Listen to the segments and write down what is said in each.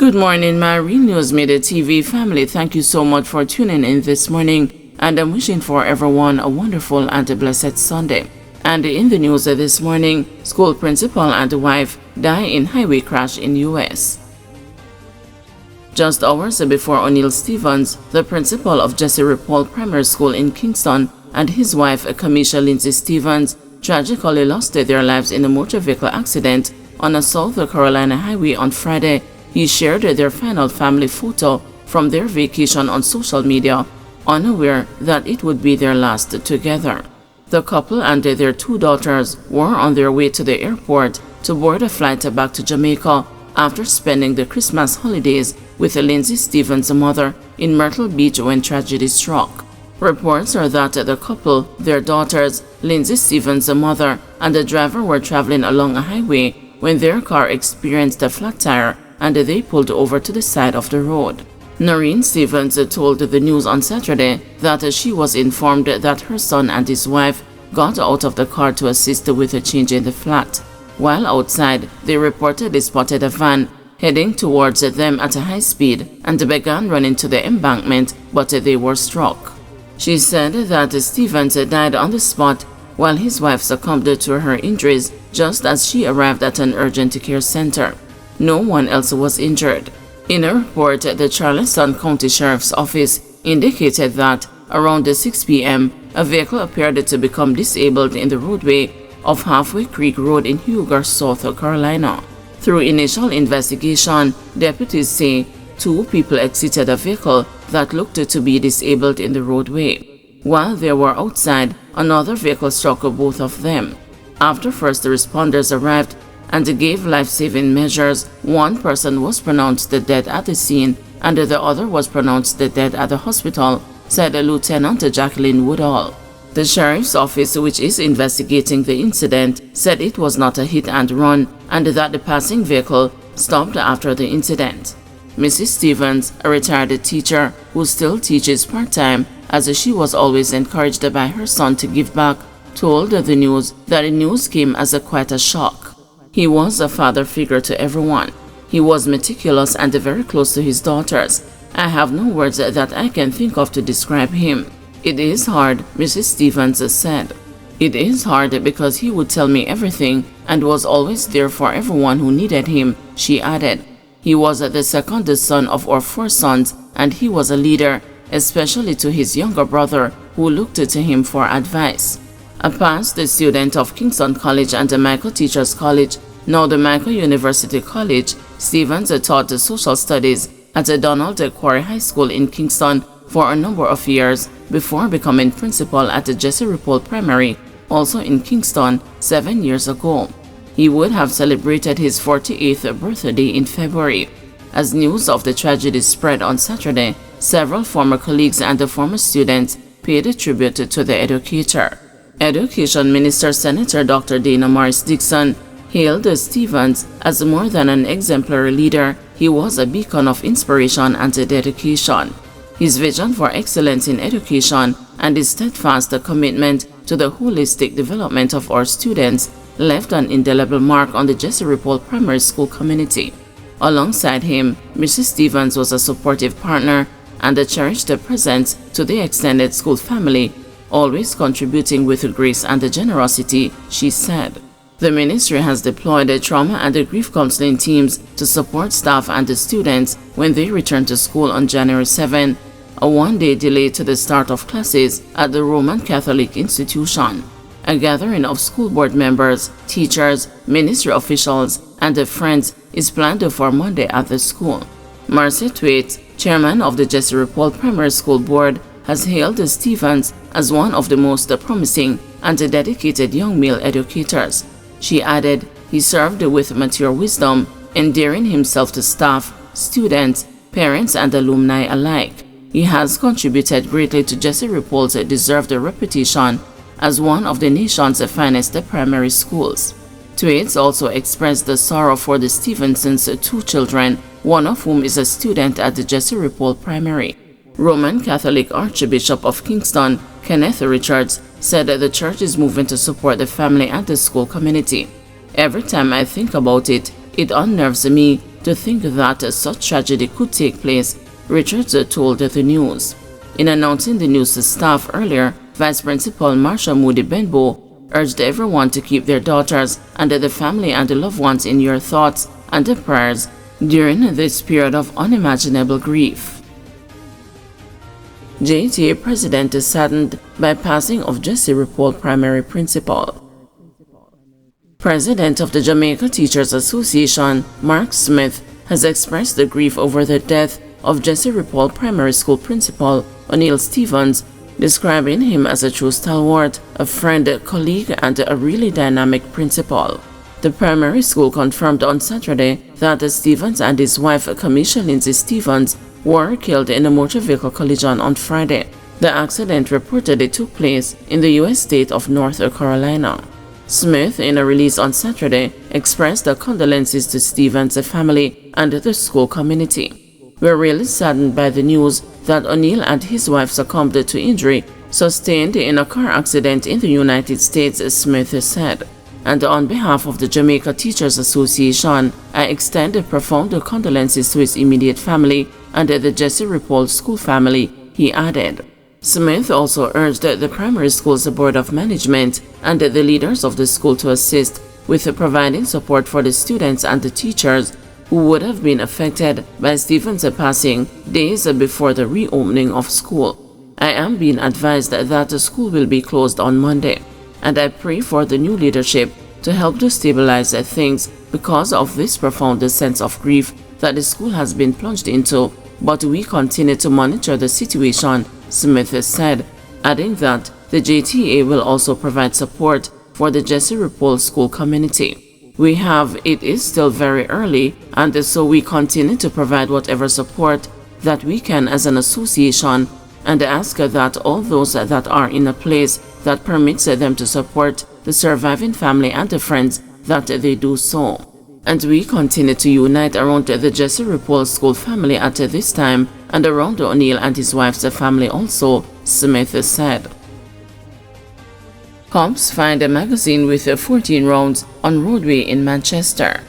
Good morning, my Real News Midday TV family. Thank you so much for tuning in this morning, and I'm wishing for everyone a wonderful and a blessed Sunday. And in the news this morning, school principal and wife die in highway crash in U.S. Just hours before O'Neill Stevens, the principal of Jesse Paul Primary School in Kingston, and his wife, Kamisha Lindsay Stevens, tragically lost their lives in a motor vehicle accident on a South Carolina highway on Friday, he shared their final family photo from their vacation on social media, unaware that it would be their last together. The couple and their two daughters were on their way to the airport to board a flight back to Jamaica after spending the Christmas holidays with Lindsay Stevens' mother in Myrtle Beach when tragedy struck. Reports are that the couple, their daughters, Lindsay Stevens' mother, and the driver were traveling along a highway when their car experienced a flat tire and they pulled over to the side of the road. Noreen Stevens told the news on Saturday that she was informed that her son and his wife got out of the car to assist with a change in the flat. While outside, they reportedly spotted a van heading towards them at a high speed and began running to the embankment, but they were struck. She said that Stevens died on the spot while his wife succumbed to her injuries just as she arrived at an urgent care center. No one else was injured. In a report, the Charleston County Sheriff's Office indicated that around 6 p.m., a vehicle appeared to become disabled in the roadway of Halfway Creek Road in Huger, South Carolina. Through initial investigation, deputies say 2 people exited a vehicle that looked to be disabled in the roadway. While they were outside, another vehicle struck both of them. After first responders arrived and gave life-saving measures, one person was pronounced dead at the scene and the other was pronounced dead at the hospital, said Lieutenant Jacqueline Woodall. The sheriff's office, which is investigating the incident, said it was not a hit and run and that the passing vehicle stopped after the incident. Mrs. Stevens, a retired teacher who still teaches part-time as she was always encouraged by her son to give back, told the news that the news came as quite a shock. He was a father figure to everyone. He was meticulous and very close to his daughters. I have no words that I can think of to describe him. It is hard, Mrs. Stevens said. It is hard because he would tell me everything and was always there for everyone who needed him, she added. He was the second son of our 4 sons and he was a leader, especially to his younger brother who looked to him for advice. A past student of Kingston College and the Michael Teachers College, now the Michael University College, Stevens taught social studies at the Donald Quarry High School in Kingston for a number of years before becoming principal at the Jesse Paul Primary, also in Kingston, 7 years ago. He would have celebrated his 48th birthday in February. As news of the tragedy spread on Saturday, several former colleagues and former students paid tribute to the Educator. Education Minister Senator Dr. Dana Morris Dixon hailed Stevens as more than an exemplary leader. He was a beacon of inspiration and dedication. His vision for excellence in education and his steadfast commitment to the holistic development of our students left an indelible mark on the Jesse Paul Primary School community. Alongside him, Mrs. Stevens was a supportive partner and a cherished presence to the extended school family, always contributing with grace and generosity, she said. The ministry has deployed trauma and grief counseling teams to support staff and the students when they return to school on January 7, a one-day delay to the start of classes at the Roman Catholic institution. A gathering of school board members, teachers, ministry officials, and friends is planned for Monday at the school. Marcy Thwaite, chairman of the Jesse Paul Primary School Board, has hailed Stevens as one of the most promising and dedicated young male educators. She added, he served with mature wisdom, endearing himself to staff, students, parents, and alumni alike. He has contributed greatly to Jesse Paul's deserved reputation as one of the nation's finest primary schools. Thwaites also expressed the sorrow for the Stevensons' 2 children, one of whom is a student at the Jesse Paul Primary. Roman Catholic Archbishop of Kingston, Kenneth Richards, said that the church is moving to support the family and the school community. Every time I think about it, it unnerves me to to think that such tragedy could take place, Richards told the news. In announcing the news to staff earlier, Vice Principal Marsha Moody Benbow urged everyone to keep their daughters and the family and the loved ones in your thoughts and the prayers during this period of unimaginable grief. JTA President is saddened by passing of Jesse Repole Primary Principal. President of the Jamaica Teachers Association, Mark Smith, has expressed the grief over the death of Jesse Repole Primary School Principal O'Neill Stevens, describing him as a true stalwart, a friend, a colleague, and a really dynamic principal. The primary school confirmed on Saturday that Stevens and his wife, Kamisha Lindsay Stevens, were killed in a motor vehicle collision on Friday. The accident reportedly took place in the U.S. state of North Carolina. Smith, in a release on Saturday, expressed their condolences to Stevens' family and the school community. "We're really saddened by the news that O'Neill and his wife succumbed to injury sustained in a car accident in the United States," Smith said. "And on behalf of the Jamaica Teachers Association, I extend profound condolences to his immediate family and the Jesse Repole School family," he added. Smith also urged the primary school's board of management and the leaders of the school to assist with providing support for the students and the teachers who would have been affected by Stevens' passing days before the reopening of school. "I am being advised that the school will be closed on Monday, and I pray for the new leadership to help to stabilize things because of this profound sense of grief that the school has been plunged into, but we continue to monitor the situation," Smith said, adding that the JTA will also provide support for the Jesse Repole school community. It is still very early, and so we continue to provide whatever support that we can as an association, and ask that all those that are in a place that permits them to support the surviving family and the friends, that they do so. And we continue to unite around the Jesse Repole school family at this time, and around O'Neill and his wife's family also, Smith said. Cops find a magazine with 14 rounds on roadway in Manchester.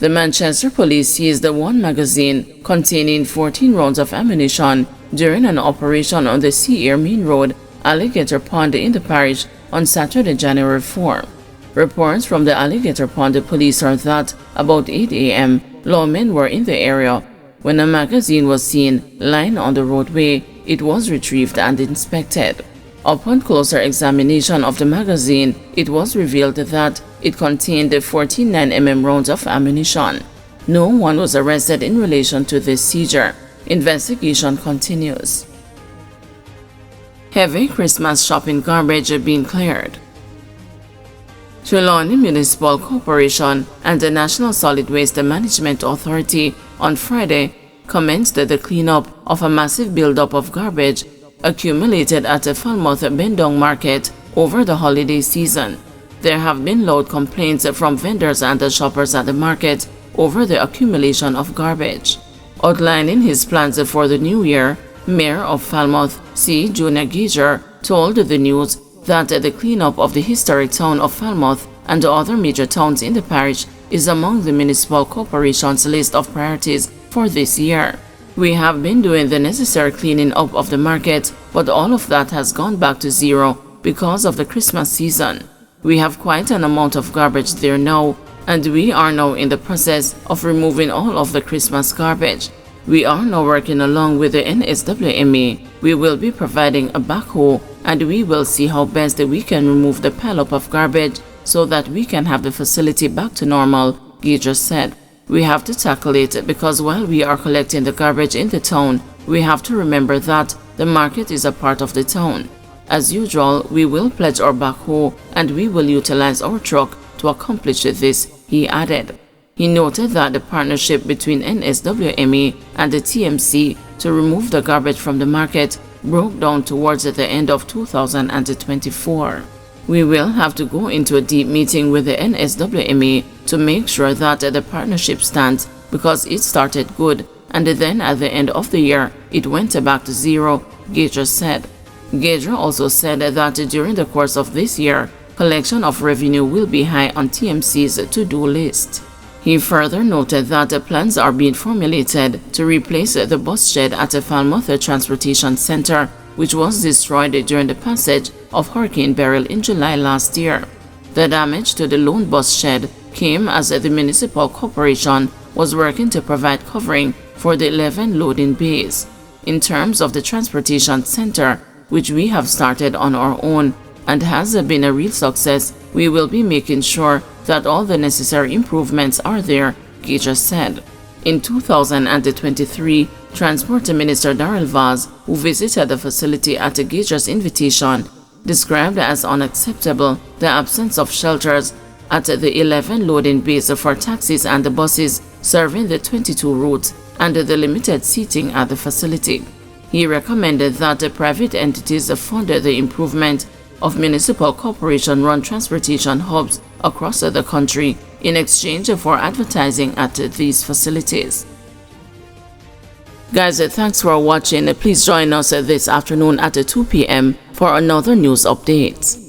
The Manchester police seized one magazine containing 14 rounds of ammunition during an operation on the Seizure Main Road, Alligator Pond in the parish on Saturday, January 4. Reports from the Alligator Pond police are that about 8 a.m., lawmen were in the area when a magazine was seen lying on the roadway. It was retrieved and inspected. Upon closer examination of the magazine, it was revealed that it contained 14 9mm rounds of ammunition. No one was arrested in relation to this seizure. Investigation continues. Heavy Christmas shopping garbage being cleared. Trelawney Municipal Corporation and the National Solid Waste Management Authority on Friday commenced the cleanup of a massive buildup of garbage accumulated at the Falmouth Bendong Market over the holiday season. There have been loud complaints from vendors and the shoppers at the market over the accumulation of garbage. Outlining his plans for the new year, Mayor of Falmouth, C. Junior Seizure, told the news that the cleanup of the historic town of Falmouth and the other major towns in the parish is among the municipal corporation's list of priorities for this year. "We have been doing the necessary cleaning up of the market, but all of that has gone back to zero because of the Christmas season. We have quite an amount of garbage there now, and we are now in the process of removing all of the Christmas garbage. We are now working along with the NSWMA. We will be providing a backhoe, and we will see how best we can remove the pileup of garbage so that we can have the facility back to normal," Seizure said. "We have to tackle it because while we are collecting the garbage in the town, we have to remember that the market is a part of the town. As usual, we will pledge our backhoe and we will utilize our truck to accomplish this," he added. He noted that the partnership between NSWMA and the TMC to remove the garbage from the market broke down towards the end of 2024. "We will have to go into a deep meeting with the NSWMA to make sure that the partnership stands because it started good and then at the end of the year it went back to zero," Seizure said. Seizure also said that during the course of this year, collection of revenue will be high on TMC's to-do list. He further noted that plans are being formulated to replace the bus shed at the Falmouth Transportation Center, which was destroyed during the passage of Hurricane Beryl in July last year. The damage to the lone bus shed came as the municipal corporation was working to provide covering for the 11 loading bays. In terms of the transportation center, which we have started on our own and has been a real success, we will be making sure that all the necessary improvements are there, Gauger said. In 2023, Transport Minister Darrell Vaz, who visited the facility at Gauger's invitation, described as unacceptable the absence of shelters at the 11 loading bays for taxis and buses serving the 22 routes and the limited seating at the facility. He recommended that the private entities fund the improvement of municipal corporation-run transportation hubs across the country in exchange for advertising at these facilities. Guys, thanks for watching. Please join us this afternoon at 2 p.m. for another news update.